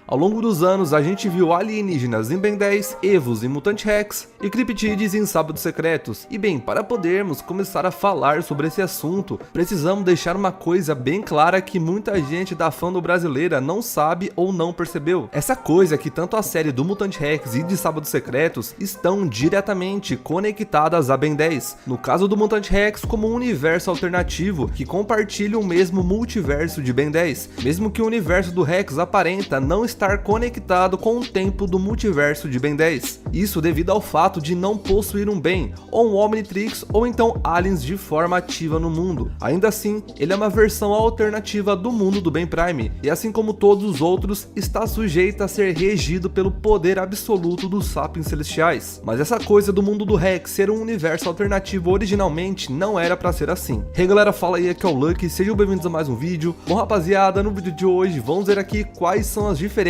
Ao longo dos anos, a gente viu alienígenas em Ben 10, Evos em Mutant Rex e criptídeos em Sábados Secretos. E bem, para podermos começar a falar sobre esse assunto, precisamos deixar uma coisa bem clara que muita gente da fandom brasileira não sabe ou não percebeu. Essa coisa é que tanto a série do Mutant Rex e de Sábados Secretos estão diretamente conectadas a Ben 10. No caso do Mutant Rex, como um universo alternativo que compartilha o mesmo multiverso de Ben 10, mesmo que o universo do Rex aparenta não estar conectado com o tempo do multiverso de Ben 10. Isso devido ao fato de não possuir um Ben, ou um Omnitrix, ou então aliens de forma ativa no mundo. Ainda assim, ele é uma versão alternativa do mundo do Ben Prime, e assim como todos os outros, está sujeito a ser regido pelo poder absoluto dos Sapiens Celestiais. Mas essa coisa do mundo do Rex ser um universo alternativo originalmente não era pra ser assim. Hey galera, fala aí, aqui é o Lucky, sejam bem-vindos a mais um vídeo. Bom rapaziada, no vídeo de hoje vamos ver aqui quais são as diferenças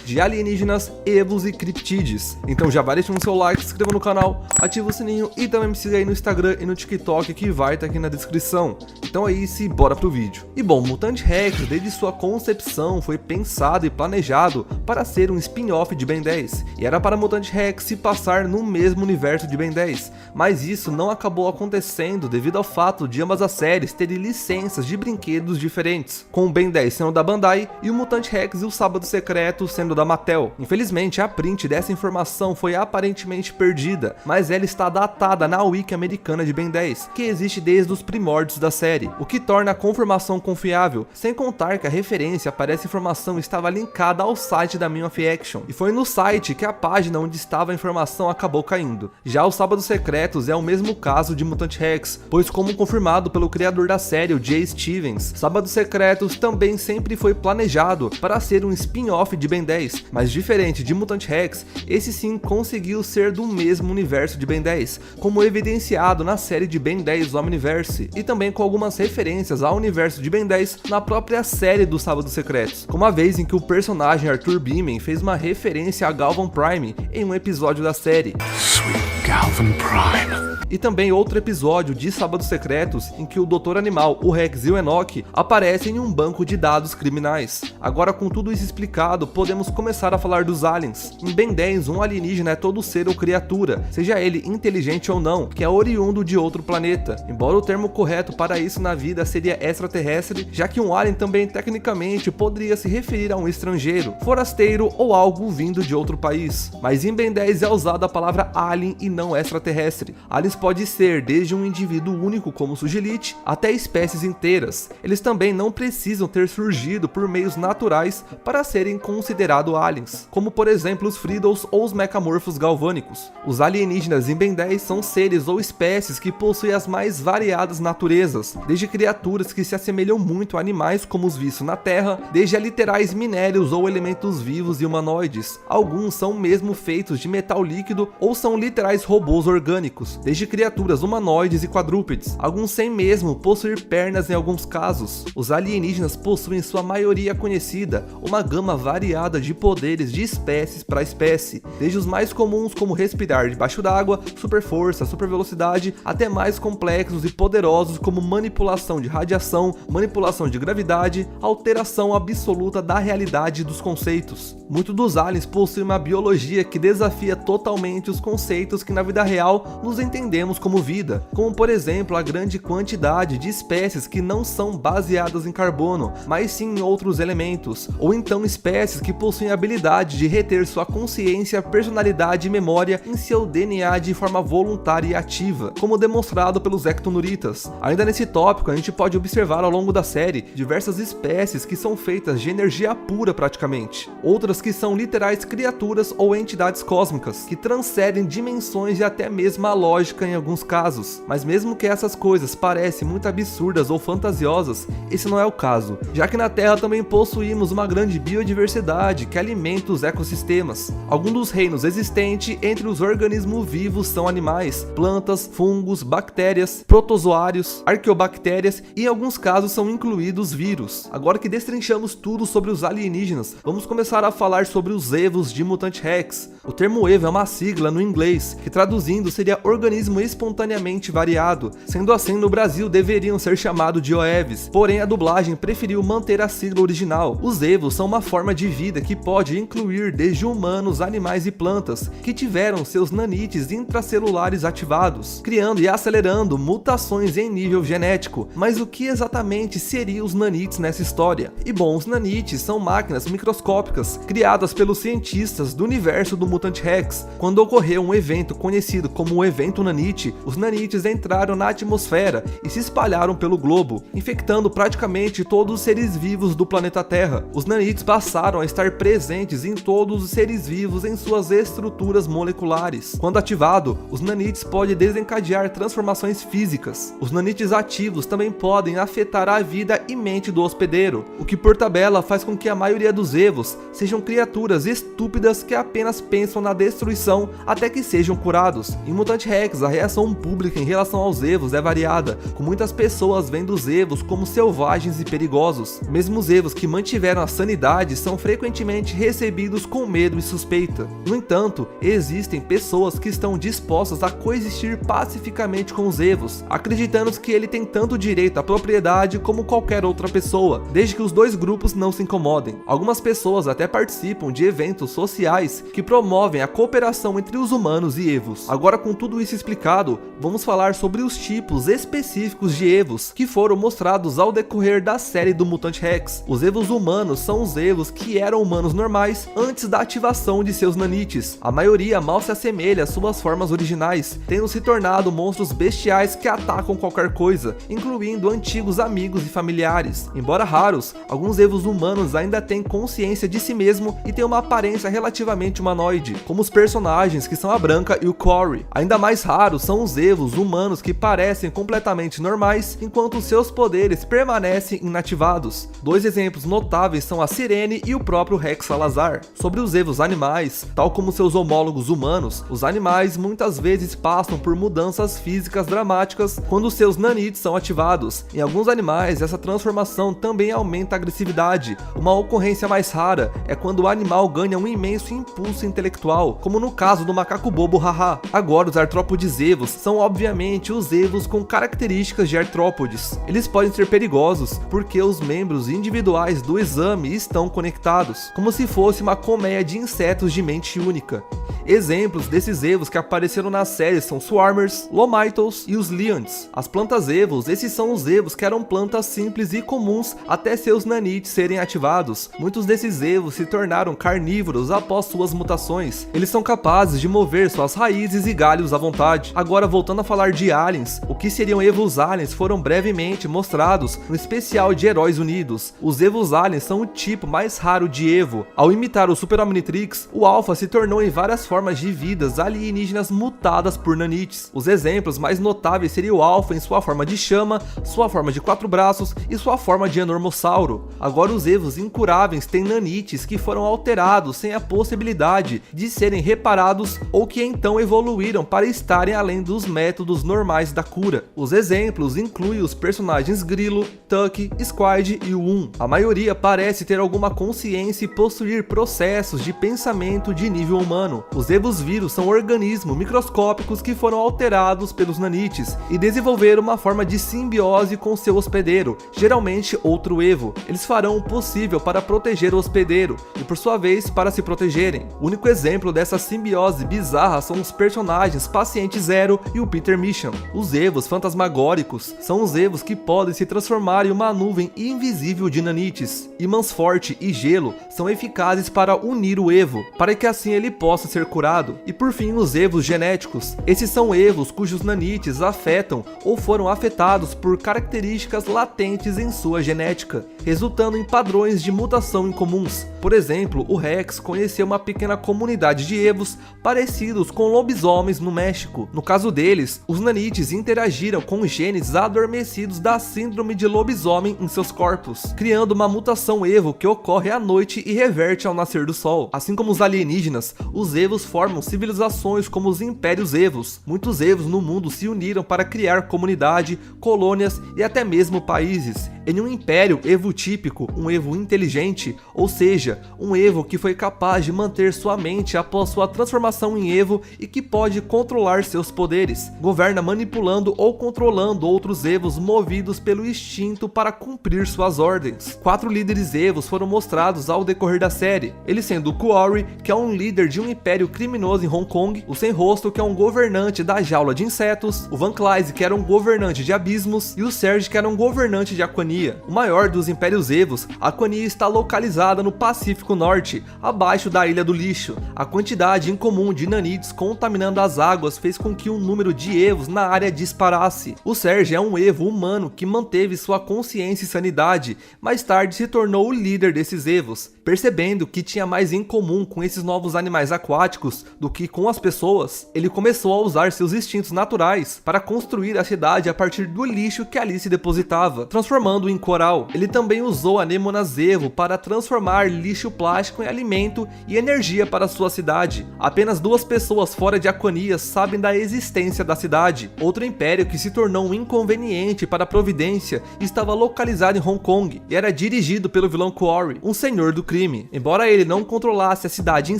de alienígenas, evos e criptídeos. Então já vai deixando seu like, se inscreva no canal, ativa o sininho e também me siga aí no Instagram e no TikTok que vai estar aqui na descrição. Então é isso e bora pro vídeo. E bom, Mutant Rex desde sua concepção foi pensado e planejado para ser um spin-off de Ben 10 e era para Mutant Rex se passar no mesmo universo de Ben 10, mas isso não acabou acontecendo devido ao fato de ambas as séries terem licenças de brinquedos diferentes, com o Ben 10 sendo da Bandai e o Mutant Rex e o Sábado Secreto sendo da Mattel. Infelizmente, a print dessa informação foi aparentemente perdida, mas ela está datada na wiki americana de Ben 10, que existe desde os primórdios da série, o que torna a confirmação confiável, sem contar que a referência para essa informação estava linkada ao site da Man of Action, e foi no site que a página onde estava a informação acabou caindo. Já os Sábados Secretos é o mesmo caso de Mutant Rex, pois como confirmado pelo criador da série, o Jay Stevens, Sábados Secretos também sempre foi planejado para ser um spin-off de Ben 10, mas diferente de Mutant Rex, esse sim conseguiu ser do mesmo universo de Ben 10, como evidenciado na série de Ben 10 Omniverse, e também com algumas referências ao universo de Ben 10 na própria série dos Sábados Secretos, como a vez em que o personagem Arthur Beeman fez uma referência a Galvan Prime em um episódio da série. Sweet Galvan Prime. E também outro episódio de Sábados Secretos em que o Dr. Animal, o Rex e o Enoch aparecem em um banco de dados criminais. Agora, com tudo isso explicado, podemos começar a falar dos aliens. Em Ben 10, um alienígena é todo ser ou criatura, seja ele inteligente ou não, que é oriundo de outro planeta, embora o termo correto para isso na vida seria extraterrestre, já que um alien também tecnicamente poderia se referir a um estrangeiro, forasteiro ou algo vindo de outro país. Mas em Ben 10 é usada a palavra alien e não extraterrestre. Aliens pode ser desde um indivíduo único como o Sugilite até espécies inteiras. Eles também não precisam ter surgido por meios naturais para serem considerados aliens, como por exemplo os Friddles ou os Mechamorphos galvânicos. Os alienígenas em Ben 10 são seres ou espécies que possuem as mais variadas naturezas, desde criaturas que se assemelham muito a animais como os vistos na Terra, desde a literais minérios ou elementos vivos e humanoides. Alguns são mesmo feitos de metal líquido ou são literais robôs orgânicos, desde criaturas humanoides e quadrúpedes, alguns sem mesmo possuir pernas em alguns casos. Os alienígenas possuem, em sua maioria conhecida, uma gama variada de poderes de espécies para espécie, desde os mais comuns como respirar debaixo d'água, super força, super velocidade, até mais complexos e poderosos como manipulação de radiação, manipulação de gravidade, alteração absoluta da realidade dos conceitos. Muitos dos aliens possuem uma biologia que desafia totalmente os conceitos que na vida real nos entendemos como vida, como por exemplo a grande quantidade de espécies que não são baseadas em carbono, mas sim em outros elementos, ou então espécies que possuem a habilidade de reter sua consciência, personalidade e memória em seu DNA de forma voluntária e ativa, como demonstrado pelos ectonuritas. Ainda nesse tópico, a gente pode observar ao longo da série diversas espécies que são feitas de energia pura praticamente, outras que são literais criaturas ou entidades cósmicas, que transcendem dimensões e até mesmo a lógica em alguns casos. Mas mesmo que essas coisas parecem muito absurdas ou fantasiosas, esse não é o caso, já que na Terra também possuímos uma grande biodiversidade que alimenta os ecossistemas. Alguns dos reinos existentes entre os organismos vivos são animais, plantas, fungos, bactérias, protozoários, arqueobactérias e em alguns casos são incluídos vírus. Agora que destrinchamos tudo sobre os alienígenas, vamos começar a falar sobre os evos de Mutant Rex. O termo Evo é uma sigla no inglês, que traduzindo seria organismo espontaneamente variado. Sendo assim, no Brasil deveriam ser chamados de OEVs, porém a dublagem preferiu manter a sigla original. Os Evos são uma forma de vida que pode incluir desde humanos, animais e plantas, que tiveram seus nanites intracelulares ativados, criando e acelerando mutações em nível genético. Mas o que exatamente seriam os nanites nessa história? E bom, os nanites são máquinas microscópicas criadas pelos cientistas do universo do Mutant Rex. Quando ocorreu um evento conhecido como o Evento Nanite, os nanites entraram na atmosfera e se espalharam pelo globo, infectando praticamente todos os seres vivos do planeta Terra. Os nanites passaram a estar presentes em todos os seres vivos em suas estruturas moleculares. Quando ativado, os nanites podem desencadear transformações físicas. Os nanites ativos também podem afetar a vida e mente do hospedeiro, o que por tabela faz com que a maioria dos Evos sejam criaturas estúpidas que apenas pensam na destruição até que sejam curados. Em Mutant Rex, a reação pública em relação aos Evos é variada, com muitas pessoas vendo os Evos como selvagens e perigosos. Mesmo os Evos que mantiveram a sanidade são frequentemente recebidos com medo e suspeita. No entanto, existem pessoas que estão dispostas a coexistir pacificamente com os Evos, acreditando que ele tem tanto direito à propriedade como qualquer outra pessoa, desde que os dois grupos não se incomodem. Algumas pessoas até participam de eventos sociais que promovem a cooperação entre os humanos e Evos. Agora, com tudo isso explicado, vamos falar sobre os tipos específicos de Evos que foram mostrados ao decorrer da série do Mutant Rex. Os Evos humanos são os Evos que eram humanos normais antes da ativação de seus nanites. A maioria mal se assemelha às suas formas originais, tendo se tornado monstros bestiais que atacam qualquer coisa, incluindo antigos amigos e familiares. Embora raros, alguns Evos humanos ainda têm consciência de si mesmo e têm uma aparência relativamente humanoide, como os personagens que são a Branca e o Corey. Ainda mais raros são os Evos humanos que parecem completamente normais, enquanto seus poderes permanecem inativados. Dois exemplos notáveis são a Sirene e o próprio Rex Salazar. Sobre os Evos animais, tal como seus homólogos humanos, os animais muitas vezes passam por mudanças físicas dramáticas quando seus nanites são ativados. Em alguns animais, essa transformação também aumenta a agressividade. Uma ocorrência mais rara é quando o animal ganha um imenso impulso intelectual, como no caso do macaco bobo Haha. Agora, os artrópodes Evos são obviamente os Evos com características de artrópodes. Eles podem ser perigosos porque os membros individuais do exame estão conectados, como se fosse uma colmeia de insetos de mente única. Exemplos desses Evos que apareceram na série são Swarmers, Lomitos e os Leonts. As plantas Evos, esses são os Evos que eram plantas simples e comuns até seus nanites serem ativados. Muitos desses Evos se tornaram carnívoros após suas mutações. Eles são capazes de mover suas raízes e galhos à vontade. Agora, voltando a falar de aliens, o que seriam Evos aliens foram brevemente mostrados no especial de Heróis Unidos. Os Evos aliens são o tipo mais raro de Evo. Ao imitar o Super Omnitrix, o Alpha se tornou em várias formas de vidas alienígenas mutadas por nanites. Os exemplos mais notáveis seriam o Alpha em sua forma de chama, sua forma de 4 braços e sua forma de enormossauro. Agora, os Evos incuráveis têm nanites que foram alterados sem a possibilidade de serem reparados ou que então evoluíram para estarem além dos métodos normais da cura. Os exemplos incluem os personagens Grilo, Tuck, Squid e Woon. A maioria parece ter alguma consciência e possuir processos de pensamento de nível humano. Os Evos vírus são organismos microscópicos que foram alterados pelos nanites e desenvolveram uma forma de simbiose com seu hospedeiro, geralmente outro Evo. Eles farão o possível para proteger o hospedeiro e, por sua vez, para se protegerem. O único exemplo dessa simbiose bizarra são os personagens Paciente Zero e o Peter Mission. Os Evos fantasmagóricos são os Evos que podem se transformar em uma nuvem invisível de nanites. Imãs forte e gelo são eficazes para unir o Evo, para que assim ele possa ser curado. E por fim, os Evos genéticos. Esses são Evos cujos nanites afetam ou foram afetados por características latentes em sua genética, resultando em padrões de mutação incomuns. Por exemplo, o Rex conheceu uma pequena comunidade de Evos parecidos com lobisomens no México. No caso deles, os nanites interagiram com os genes adormecidos da síndrome de lobisomem em seus corpos, criando uma mutação Evo que ocorre à noite e reverte ao nascer do sol. Assim como os alienígenas, os Evos formam civilizações como os Impérios Evos. Muitos Evos no mundo se uniram para criar comunidade, colônias e até mesmo países. Em um império evotípico, um Evo inteligente, ou seja, um Evo que foi capaz de manter sua mente consciente após sua transformação em Evo e que pode controlar seus poderes. Governa manipulando ou controlando outros Evos movidos pelo instinto para cumprir suas ordens. 4 líderes Evos foram mostrados ao decorrer da série, ele sendo o Quarry, que é um líder de um império criminoso em Hong Kong, o Sem Rosto, que é um governante da jaula de insetos, o Van Clyze, que era um governante de abismos, e o Serge, que era um governante de Aquania. O maior dos impérios Evos, Aquania está localizada no Pacífico Norte, abaixo da Ilha do Lixo. A quantidade incomum de nanites contaminando as águas fez com que o número de Evos na área disparasse. O Serge é um Evo humano que manteve sua consciência e sanidade, mais tarde se tornou o líder desses Evos. Percebendo que tinha mais em comum com esses novos animais aquáticos do que com as pessoas, ele começou a usar seus instintos naturais para construir a cidade a partir do lixo que ali se depositava, transformando-o em coral. Ele também usou a Nemonas Evo para transformar lixo plástico em alimento e energia para sua cidade. Apenas 2 pessoas fora de Aquania sabem da existência da cidade. Outro império que se tornou um inconveniente para a Providência estava localizado em Hong Kong e era dirigido pelo vilão Quarry, um senhor do crime. Embora ele não controlasse a cidade em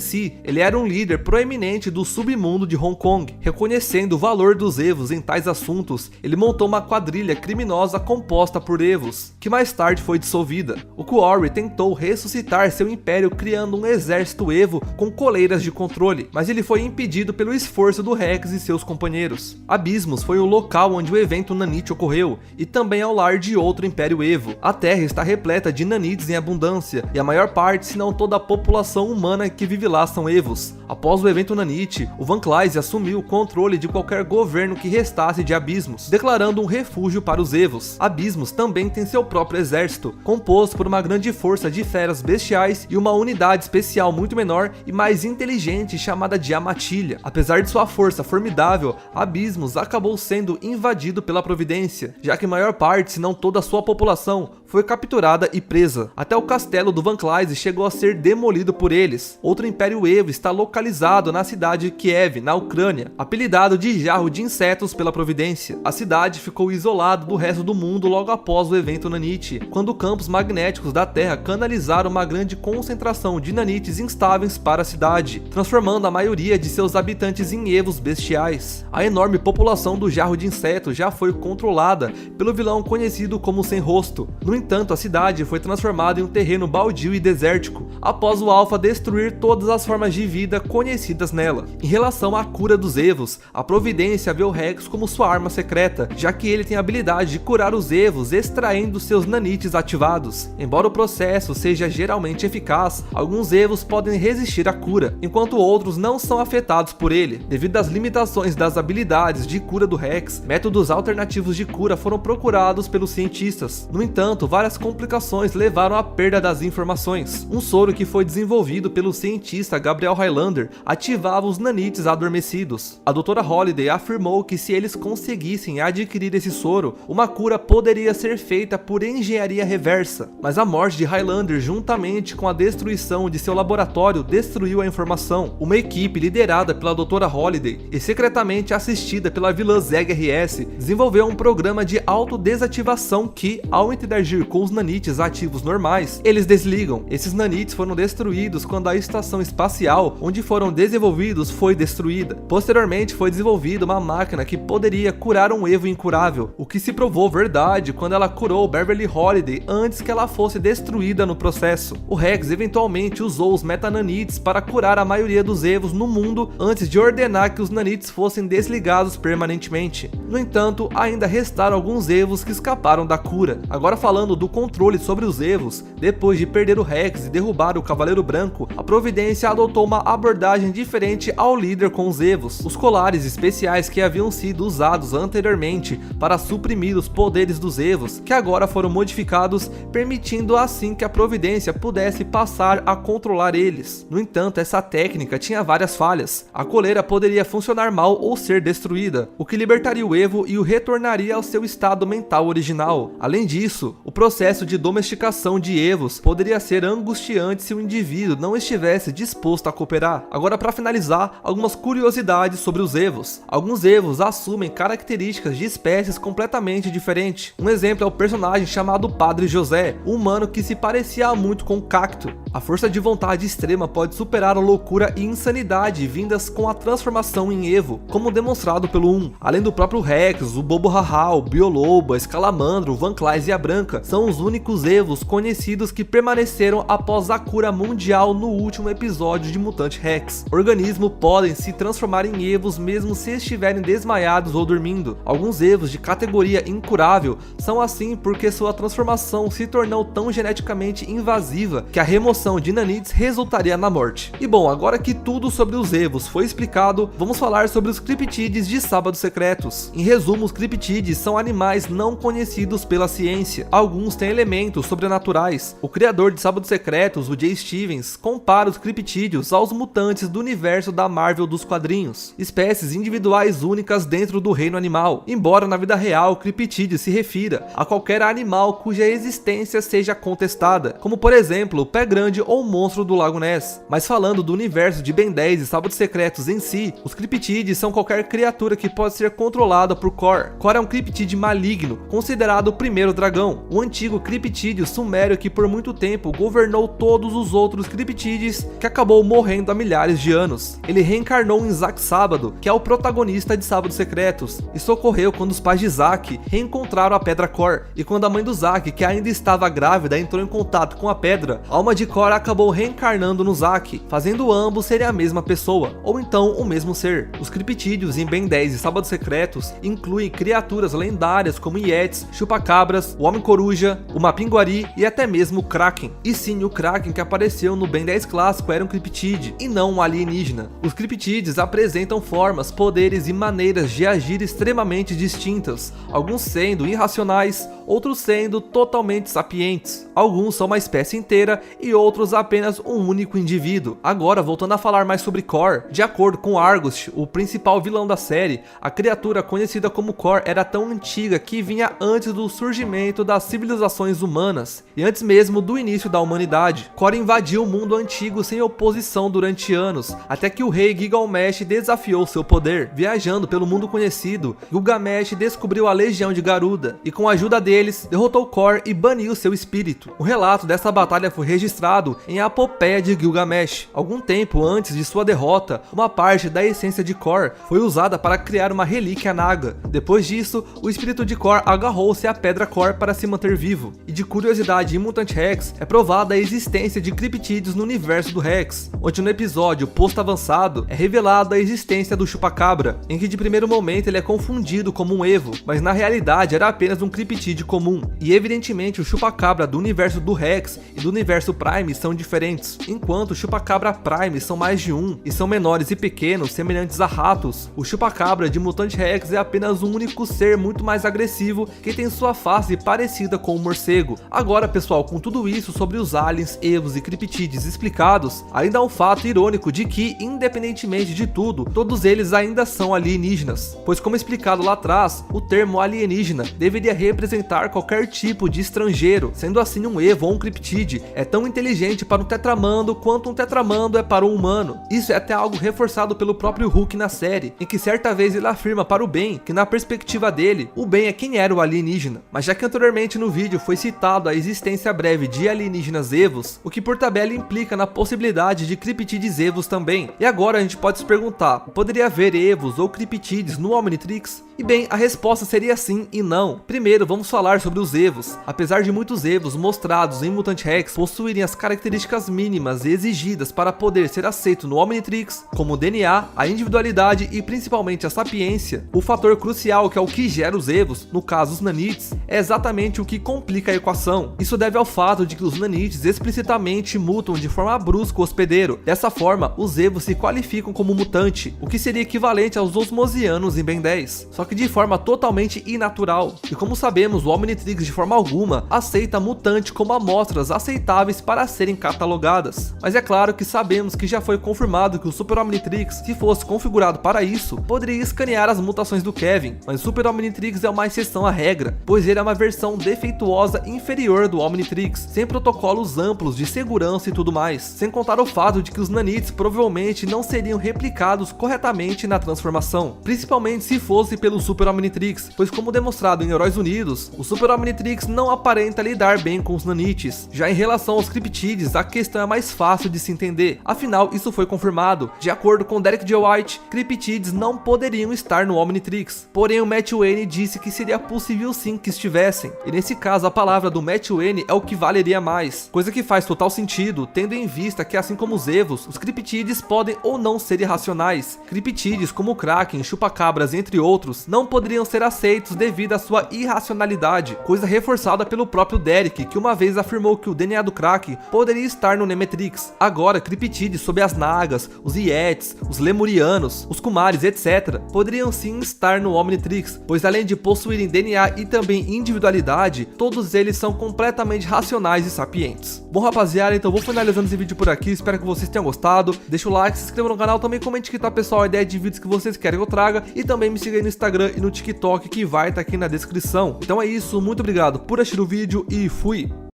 si, ele era um líder proeminente do submundo de Hong Kong. Reconhecendo o valor dos Evos em tais assuntos, ele montou uma quadrilha criminosa composta por Evos, que mais tarde foi dissolvida. O Quarry tentou ressuscitar seu império criando um exército Evo com coleiras de controle, mas ele foi impedido pelo esforço do Rex e seus companheiros. Abismos foi o local onde o evento Nanite ocorreu, e também é o lar de outro império Evo. A Terra está repleta de nanites em abundância, e a maior parte, se não toda a população humana que vive lá são Evos. Após o evento Nanite, o Van Clyze assumiu o controle de qualquer governo que restasse de Abismos, declarando um refúgio para os Evos. Abismos também tem seu próprio exército, composto por uma grande força de feras bestiais e uma unidade especial muito menor e mais inteligente chamada de Amatilha. Apesar de sua força formidável, Abismos acabou sendo invadido pela Providência, já que a maior parte, se não toda a sua população, foi capturada e presa. Até o castelo do Van Clyze chegou a ser demolido por eles. Outro império Evo está localizado na cidade de Kiev, na Ucrânia, apelidado de Jarro de Insetos pela Providência. A cidade ficou isolada do resto do mundo logo após o evento Nanite, quando campos magnéticos da Terra canalizaram uma grande concentração de nanites instáveis para a cidade, transformando a maioria de seus habitantes em Evos bestiais. A enorme população do Jarro de Insetos já foi controlada pelo vilão conhecido como Sem Rosto. No entanto, a cidade foi transformada em um terreno baldio e desértico, após o Alpha destruir todas as formas de vida conhecidas nela. Em relação à cura dos Evos, a Providência vê o Rex como sua arma secreta, já que ele tem a habilidade de curar os Evos extraindo seus nanites ativados. Embora o processo seja geralmente eficaz, alguns Evos podem resistir à cura, enquanto outros não são afetados por ele. Devido às limitações das habilidades de cura do Rex, métodos alternativos de cura foram procurados pelos cientistas. No entanto, várias complicações levaram à perda das informações. Um soro que foi desenvolvido pelo cientista Gabriel Highlander ativava os nanites adormecidos. A Dra. Holiday afirmou que se eles conseguissem adquirir esse soro, uma cura poderia ser feita por engenharia reversa. Mas a morte de Highlander, juntamente com a destruição de seu laboratório, destruiu a informação. Uma equipe liderada pela Dra. Holiday e secretamente assistida pela vilã Zeg RS desenvolveu um programa de autodesativação que, ao interagir com os nanites ativos normais, eles desligam. Esses nanites foram destruídos quando a estação espacial onde foram desenvolvidos foi destruída. Posteriormente foi desenvolvida uma máquina que poderia curar um Evo incurável, o que se provou verdade quando ela curou Beverly Holiday antes que ela fosse destruída no processo. O Rex eventualmente usou os metananites para curar a maioria dos Evos no mundo antes de ordenar que os nanites fossem desligados permanentemente. No entanto, ainda restaram alguns Evos que escaparam da cura. Agora falando do controle sobre os Evos, depois de perder o Rex e derrubar o Cavaleiro Branco, a Providência adotou uma abordagem diferente ao líder com os Evos. Os colares especiais que haviam sido usados anteriormente para suprimir os poderes dos Evos, que agora foram modificados, permitindo assim que a Providência pudesse passar a controlar eles. No entanto, essa técnica tinha várias falhas. A coleira poderia funcionar mal ou ser destruída, o que libertaria o Evo e o retornaria ao seu estado mental original. Além disso, o processo de domesticação de Evos poderia ser angustiante se o indivíduo não estivesse disposto a cooperar. Agora, para finalizar, algumas curiosidades sobre os Evos. Alguns Evos assumem características de espécies completamente diferentes. Um exemplo é o personagem chamado Padre José, um humano que se parecia muito com o Cacto. A força de vontade extrema pode superar a loucura e insanidade vindas com a transformação em Evo, como demonstrado pelo 1. Além do próprio Rex, o Bobo Haha, o Bioloba, Escalamandro, Van Clays e a Branca são os únicos Evos conhecidos que permaneceram após a cura mundial no último episódio de Mutant Rex. Organismos podem se transformar em Evos mesmo se estiverem desmaiados ou dormindo. Alguns Evos de categoria incurável são assim porque sua transformação se tornou tão geneticamente invasiva que a remoção de nanites resultaria na morte. E bom, agora que tudo sobre os Evos foi explicado, vamos falar sobre os criptídeos de Sábados Secretos. Em resumo, os criptídeos são animais não conhecidos pela ciência. Alguns têm elementos sobrenaturais. O criador de Sábados Secretos, o Jay Stevens, compara os criptídeos aos mutantes do universo da Marvel dos quadrinhos, espécies individuais únicas dentro do reino animal, embora na vida real o criptídeo se refira a qualquer animal cuja existência seja contestada, como por exemplo o Pé Grande ou o monstro do Lago Ness. Mas falando do universo de Ben 10 e Sábados Secretos em si, os criptídeos são qualquer criatura que pode ser controlada por Kor. Kor é um criptídeo maligno, considerado o primeiro dragão, um antigo criptídeo sumério que por muito tempo governou todos os outros criptídeos, que acabou morrendo há milhares de anos. Ele reencarnou em Zack Sábado, que é o protagonista de Sábados Secretos, e socorreu quando os pais de Zack reencontraram a Pedra Kor, e quando a mãe do Zack, que ainda estava grávida, entrou em contato com a pedra, a alma de Kor acabou reencarnando no Zack, fazendo ambos serem a mesma pessoa, ou então o mesmo ser. Os criptídeos em Ben 10 e Sábados Secretos incluem criaturas lendárias como Yetis, Chupacabras, o Homem-Coruja, o Mapinguari e até mesmo o Kraken. E sim, o Kraken que apareceu no Ben 10 clássico era um criptídeo, e não um alienígena. Os criptídeos apresentam formas, poderes e maneiras de agir extremamente distintas, alguns sendo irracionais, outros sendo totalmente sapientes. Alguns são uma espécie inteira e outros apenas um único indivíduo. Agora, voltando a falar mais sobre Kor, de acordo com Argos, o principal vilão da série, a criatura conhecida como Kor era tão antiga que vinha antes do surgimento das civilizações humanas e antes mesmo do início da humanidade. Kor invadiu o mundo antigo sem oposição durante anos, até que o rei Gilgamesh desafiou seu poder. Viajando pelo mundo conhecido, Gilgamesh descobriu a Legião de Garuda e com a ajuda deles, derrotou Kor e baniu seu espírito. O relato dessa batalha foi registrado em A Epopeia de Gilgamesh. Algum tempo antes de sua derrota, uma parte da essência de Kor foi usada para criar uma relíquia Naga. Depois disso, o espírito de Kor agarrou-se à pedra Kor para se manter vivo. E de curiosidade, em Mutant Rex é provada a existência de criptídeos no universo do Rex, onde no episódio Posto Avançado é revelada a existência do Chupacabra, em que de primeiro momento ele é confundido como um Evo, mas na realidade era apenas um criptídeo comum. E evidentemente o Chupacabra do universo do Rex e do universo Prime são diferentes. Enquanto o Chupacabra Prime são mais de um e são menores e pequenos, semelhantes a ratos, o Chupacabra de Mutant Rex é apenas um único ser muito mais agressivo que tem sua face parecida com um morcego. Agora pessoal, com tudo isso sobre os aliens, Evos e criptídeos explicados, ainda há um fato irônico de que, independentemente de tudo, todos eles ainda são alienígenas, pois como explicado lá atrás, o termo alienígena deveria representar qualquer tipo de estrangeiro, sendo assim um Evo ou um criptídeo é tão inteligente para um tetramando quanto um tetramando é para um humano. Isso é até algo reforçado pelo próprio Hulk na série, em que certa vez ele afirma para o Ben que na perspectiva dele, o Ben é quem era o alienígena. Mas já que anteriormente no vídeo foi citado a existência breve de alienígenas Evos, o que por tabela implica na possibilidade de criptídeos Evos também. E agora a gente pode se perguntar, poderia haver Evos ou criptídeos no Omnitrix? E bem, a resposta seria sim e não. Primeiro vamos falar sobre os Evos. Apesar de muitos Evos mostrados em Mutant Rex possuírem as características mínimas exigidas para poder ser aceito no Omnitrix, como o DNA, a individualidade e principalmente a sapiência, o fator crucial que é o que gera os Evos, no caso os nanites, é exatamente o que complica a equação. Isso deve ao fato de que os nanites explicitamente mutam de forma brusca o hospedeiro. Dessa forma, os Evos se qualificam como mutante, o que seria equivalente aos osmosianos em Ben 10, só que de forma totalmente inatural. E como sabemos, o Omnitrix de forma alguma aceita mutante como amostras aceitáveis para serem catalogadas. Mas é claro que sabemos que já foi confirmado que o Super Omnitrix, se fosse configurado para isso, poderia escanear as mutações do Kevin, mas o Super Omnitrix é uma exceção à regra, pois ele é uma versão defeituosa inferior do Omnitrix, sem protocolos amplos de segurança e tudo mais, sem contar o fato de que os nanites provavelmente não seriam replicados corretamente na transformação, principalmente se fosse pelo Super Omnitrix, pois como demonstrado em Heróis Unidos, o Super Omnitrix não aparenta lidar bem com os nanites. Já em relação aos criptides, a questão é mais fácil de se entender, afinal isso foi confirmado. De acordo com Derek J. White, criptides não poderiam estar no Omnitrix, porém o Matt Wayne disse que seria possível sim que estivessem, e nesse caso a palavra do Matt Wayne é o que valeria mais, coisa que faz total sentido, tendo em vista que assim como os Evos, os criptides podem ou não ser irracionais. Criptides como o Kraken, Chupacabras entre outros, não poderiam ser aceitos devido à sua irracionalidade, coisa reforçada pelo próprio Derek, que uma vez afirmou que o DNA do Kraken poderia estar no Nemetrix. Agora, criptides sob as Nagas, os Yetis, os Lemurianos, os Kumaris, etc., poderiam sim estar no Omnitrix, pois além de possuírem DNA e também individualidade, todos eles são completamente racionais e sapientes. Bom rapaziada, então vou finalizando esse vídeo por aqui, espero que vocês tenham gostado, deixa o like, se inscreva no canal, também comente aqui, tá pessoal, a ideia de vídeos que vocês querem que eu traga, e também me siga aí no Instagram e no TikTok, que vai estar aqui na descrição. Então é isso, muito obrigado por assistir o vídeo e fui!